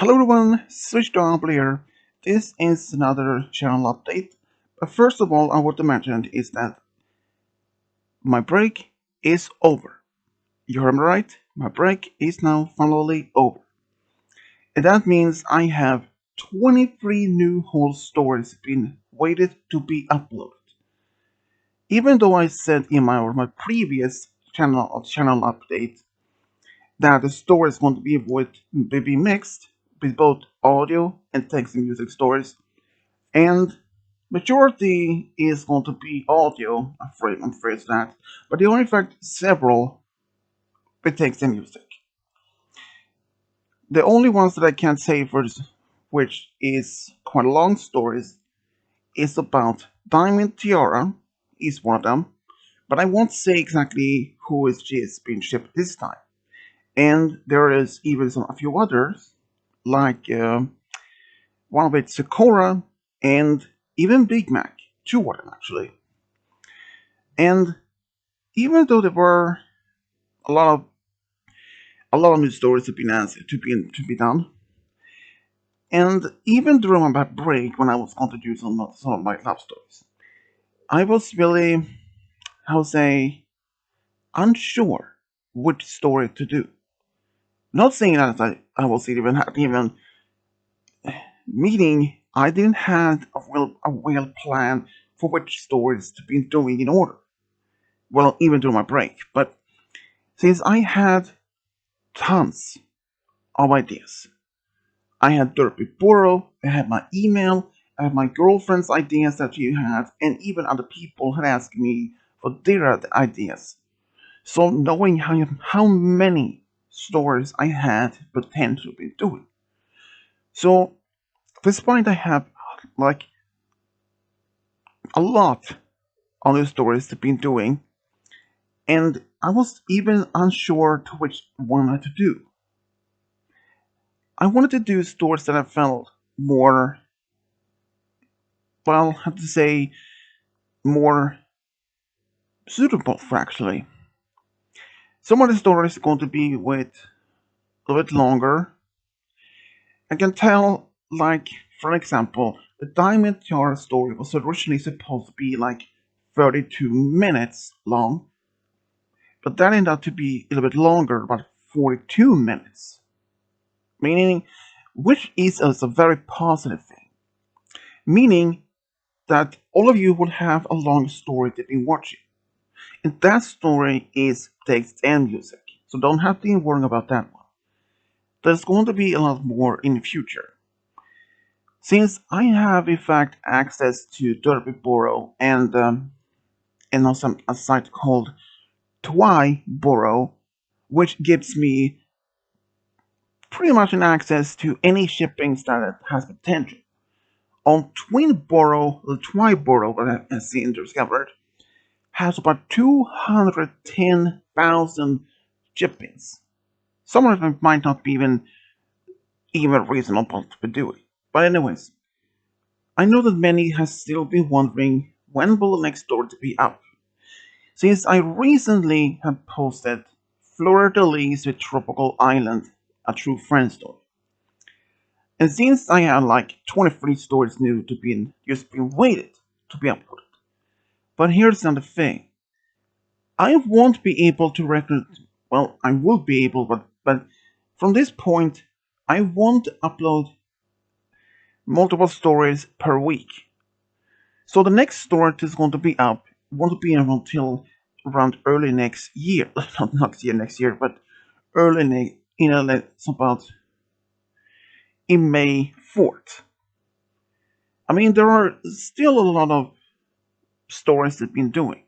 Hello everyone, Switch to here. This is another channel update. But first of all, I want to mention is that my break is over. You heard me right? My break is now finally over. And that means I have 23 new whole stories been waited to be uploaded. Even though I said in my previous channel update that the story is going to be mixed with both audio and text and music stories, and majority is going to be audio. I'm afraid of that, but the only fact several with text and music. The only ones that I can't say for which is quite long stories is about Diamond Tiara is one of them, but I won't say exactly who is she is being shipped this time. And there is even a few others, like one of it Sakura and even Big Mac, two of them actually. And even though there were a lot of new stories to be answered, to be done, and even during my break when I was going to do some of my love stories, I was really, how to say, unsure which story to do. Not saying that I was even meaning I didn't have a real plan for which stories to be doing in order. Well, even during my break, but since I had tons of ideas, I had Derpy Borough, I had my email, I had my girlfriend's ideas that she had, and even other people had asked me for their ideas. So knowing how many stories I had potentially doing. So at this point I have like a lot of new stories to be doing, and I was even unsure to which one to do. I wanted to do stories that I felt more, well, how to say, more suitable for actually. Some of the stories going to be with a little bit longer. I can tell, like, for example, the Diamond Tiara story was originally supposed to be like 32 minutes long, but that ended up to be a little bit longer, about 42 minutes. Meaning, which is a very positive thing. Meaning that all of you will have a long story to be watching. And that story is text and music. So don't have to worry about that one. There's going to be a lot more in the future. Since I have in fact access to Derby Borough and also a site called Twy Borough, which gives me pretty much an access to any shipping that has potential. On Twin Borough, the Twy Borough that I have seen discovered has about 210,000 shippings. Some of them might not be even reasonable to be doing. But anyways, I know that many have still been wondering when will the next story to be up. Since I recently have posted Florida Leaves with Tropical Island, a true friend story. And since I have like 23 stories new to be just been waited to be uploaded. But here's another thing. I won't be able to record, well, I will be able, but from this point, I won't upload multiple stories per week. So the next story is going to be up, won't be until around early next year. Not next year, but early it's about in May 4th. I mean, there are still a lot of stories that have been doing.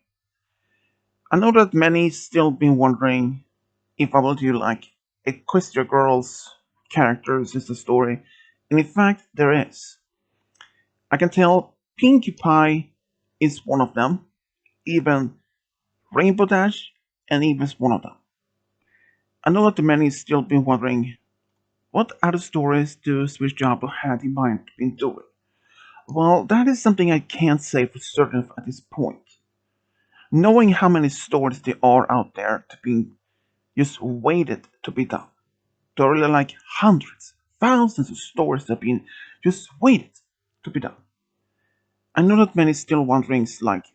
I know that many still been wondering if I will do like Equestria Girls characters is the story, and in fact there is. I can tell Pinkie Pie is one of them, even Rainbow Dash, and even is one of them. I know that many still been wondering what other stories do Switch Jabba had in mind been doing. Well, that is something I can't say for certain at this point. Knowing how many stories there are out there to be just waited to be done. There are really like hundreds, thousands of stories that have been just waited to be done. I know that many still wondering, like,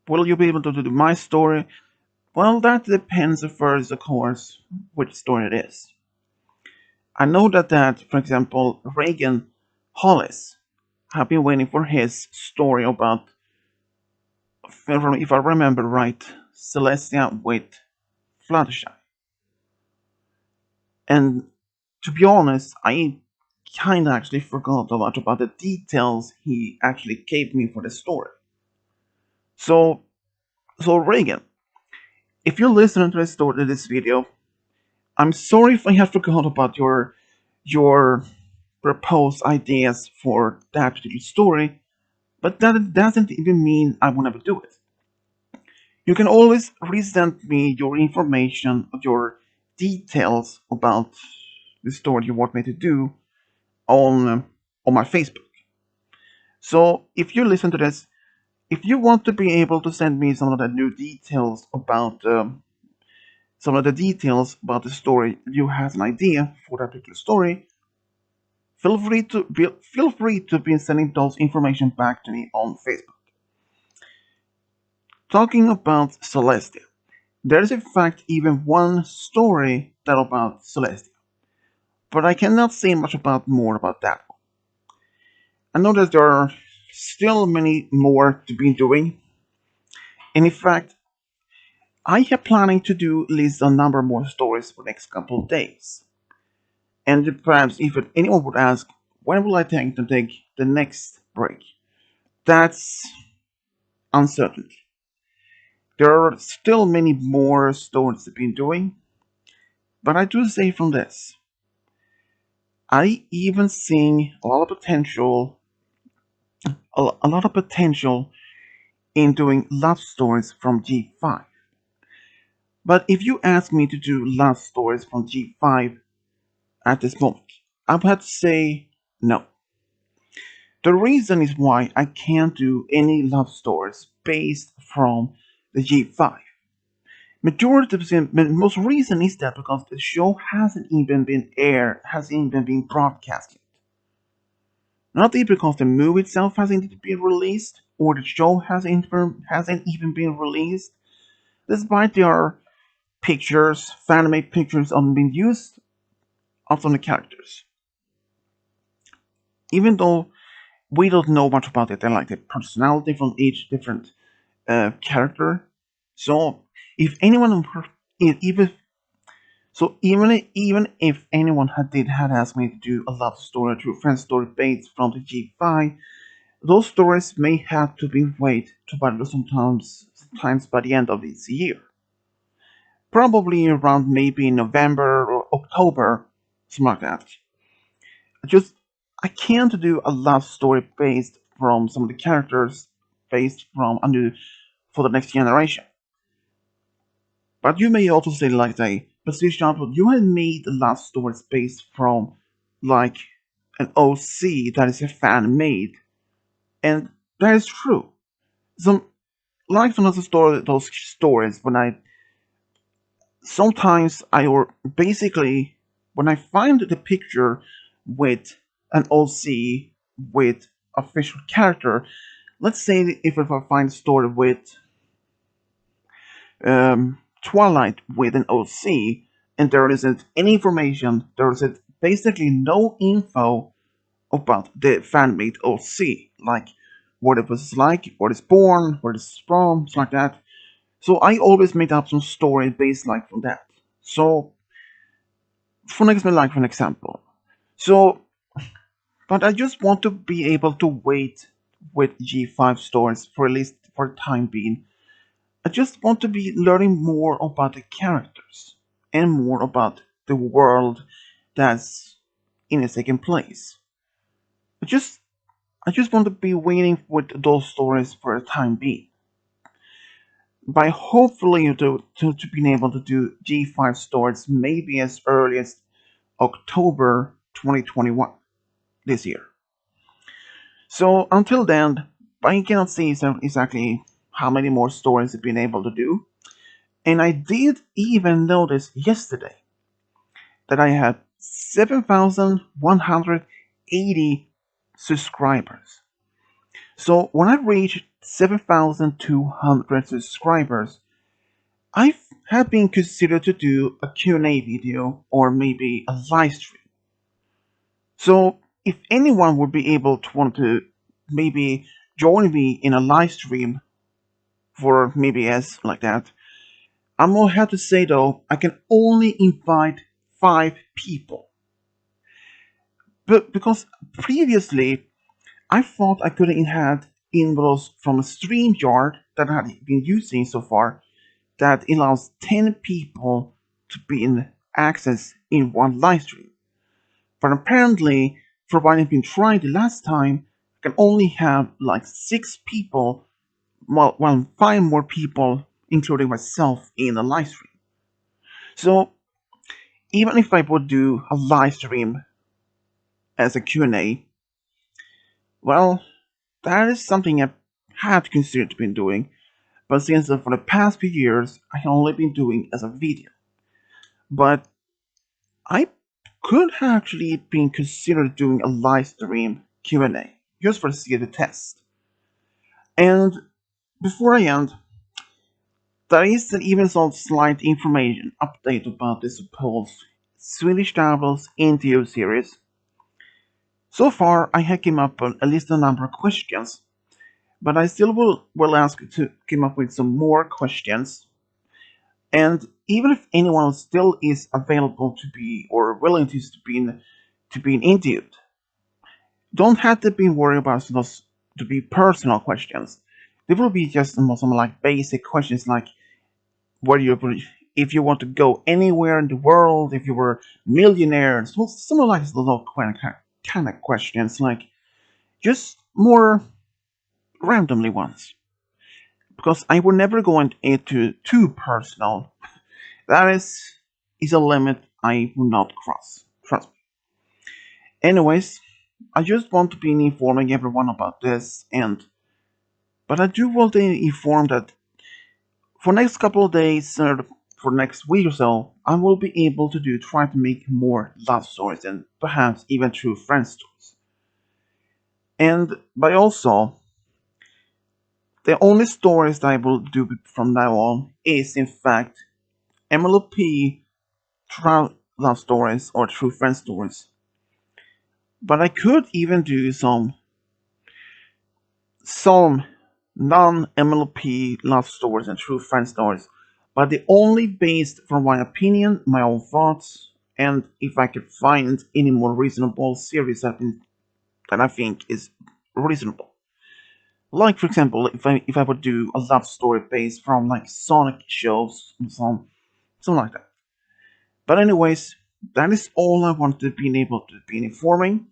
will you be able to do my story? Well, that depends first, of course, which story it is. I know that, for example, Reagan Hollis have been waiting for his story about, if I remember right, Celestia with Fluttershy. And to be honest, I kinda actually forgot a lot about the details he actually gave me for the story. So, so Reagan, if you're listening to this video, I'm sorry if I have forgot about your proposed ideas for that particular story, but that doesn't even mean I will never do it. You can always resend me your information, your details about the story you want me to do on my Facebook. So if you listen to this, if you want to be able to send me some of the new details about some of the details about the story, you have an idea for that particular story, feel free to be sending those information back to me on Facebook. Talking about Celestia, there is in fact even one story that about Celestia, but I cannot say much about more about that one. I know that there are still many more to be doing, and in fact, I am planning to do at least a number more stories for the next couple of days. And perhaps if anyone would ask, when will I take to take the next break? That's uncertain. There are still many more stories to be doing, but I do say from this, I even see a lot of potential, a lot of potential in doing love stories from G5. But if you ask me to do love stories from G5 at this moment, I would have to say no. The reason is why I can't do any love stories based from the G5. Majority of the most reason is that because the show hasn't even been aired, hasn't even been broadcast yet. Not even because the movie itself hasn't been released, or the show hasn't even been released, despite there are pictures, fan-made pictures on being used of some of the characters. Even though we don't know much about it, and like the personality from each different character. So if anyone, even even if anyone had asked me to do a love story, a true friend story based from the G5, those stories may have to be wait to by sometimes by the end of this year. Probably around maybe November or October, something like that. Just I can't do a love story based from some of the characters based from for the next generation. But you may also say like that, but for example, you have made love stories based from like an OC that is a fan made, and that is true. Some like some of the those stories when I sometimes I or basically when I find the picture with an OC with official character, let's say if I find a story with Twilight with an OC, and there isn't any information, there isn't basically no info about the fan-made OC, like what it was like, what it's born, where it's from, stuff like that. So I always made up some story based like from that. So for like for an example. So but I just want to be able to wait with G5 stories for at least for the time being. I just want to be learning more about the characters and more about the world that's in a second place. I just I just want to be waiting with those stories for the time being. By hopefully to being able to do G5 stories maybe as early as October 2021 this year. So until then, I cannot see exactly how many more stories I've been able to do. And I did even notice yesterday that I had 7,180 subscribers. So when I reached 7,200 subscribers, I have been considered to do a Q&A video or maybe a live stream. So if anyone would be able to want to maybe join me in a live stream for maybe as like that, I'm gonna have to say though, I can only invite 5 people. But because previously I thought I could have had invites from a StreamYard that I had been using so far that allows 10 people to be in access in one live stream. But apparently, for what I've been trying the last time, I can only have like 6 people, while 5 more people, including myself, in a live stream. So even if I would do a live stream as a Q&A, well, that is something I have considered been doing. But since for the past few years, I have only been doing as a video. But I could have actually been considered doing a live stream Q&A just for the test. And before I end, there is even some slight information update about the supposed Swedish Devils interview series. So far, I have come up with at least a number of questions, but I still will ask to come up with some more questions. And even if anyone still is available to be or willing to be interviewed, don't have to be worried about those to be personal questions. They will be just some like basic questions like where you if you want to go anywhere in the world, if you were millionaire, so some of like those kind of questions, like just more randomly ones. Because I will never go into too personal. That is a limit I will not cross. Trust me. Anyways, I just want to be informing everyone about this, and but I do want to inform that for next couple of days or for next week or so, I will be able to try to make more love stories and perhaps even true friend stories. And by also, the only stories that I will do from now on is in fact MLP true love stories or true friend stories. But I could even do some non-MLP love stories and true friend stories, but they only based from my opinion, my own thoughts, and if I could find any more reasonable series that I think is reasonable. Like for example, if I would do a love story based from like Sonic shows, something like that. But anyways, that is all I wanted to be able to be informing,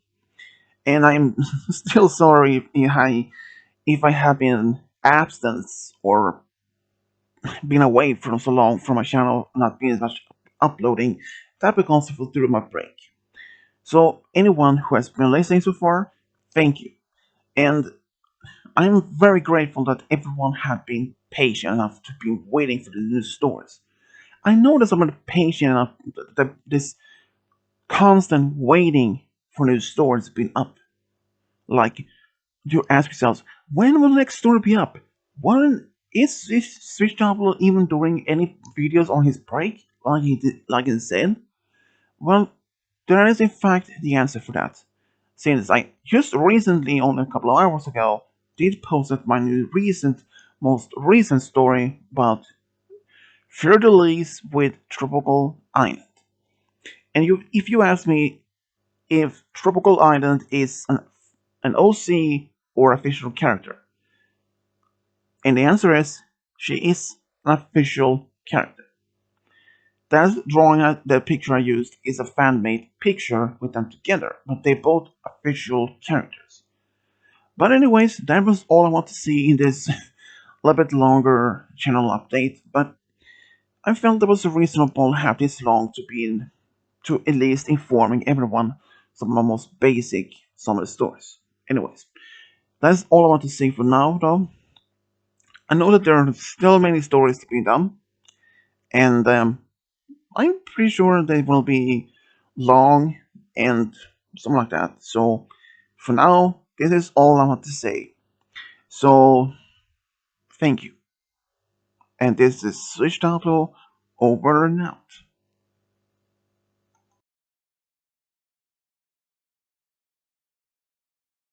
and I'm still sorry if I have been absent or been away from so long from my channel, not being as much uploading. That because of during my break. So anyone who has been listening so far, thank you. And I'm very grateful that everyone had been patient enough to be waiting for the new stories. I know that someone patient enough that this constant waiting for new stories has been up. Like you ask yourselves, when will the next story be up? When is Switch Double even doing any videos on his break, like he said? Well, there is in fact the answer for that. Since I just recently, only a couple of hours ago, did post my most recent story about Fleur-de-Lis with Tropical Island. And if you ask me if Tropical Island is an OC or official character, and the answer is she is an official character. That drawing, the picture I used, is a fan-made picture with them together, but they're both official characters. But anyways, that was all I want to see in this little bit longer channel update, but I felt it was reasonable to have this long to at least informing everyone some of the most basic some of the stories. Anyways, that's all I want to say for now though. I know that there are still many stories to be done, and I'm pretty sure they will be long, and something like that. So for now, this is all I want to say. So thank you. And this is Switch Auto over and out.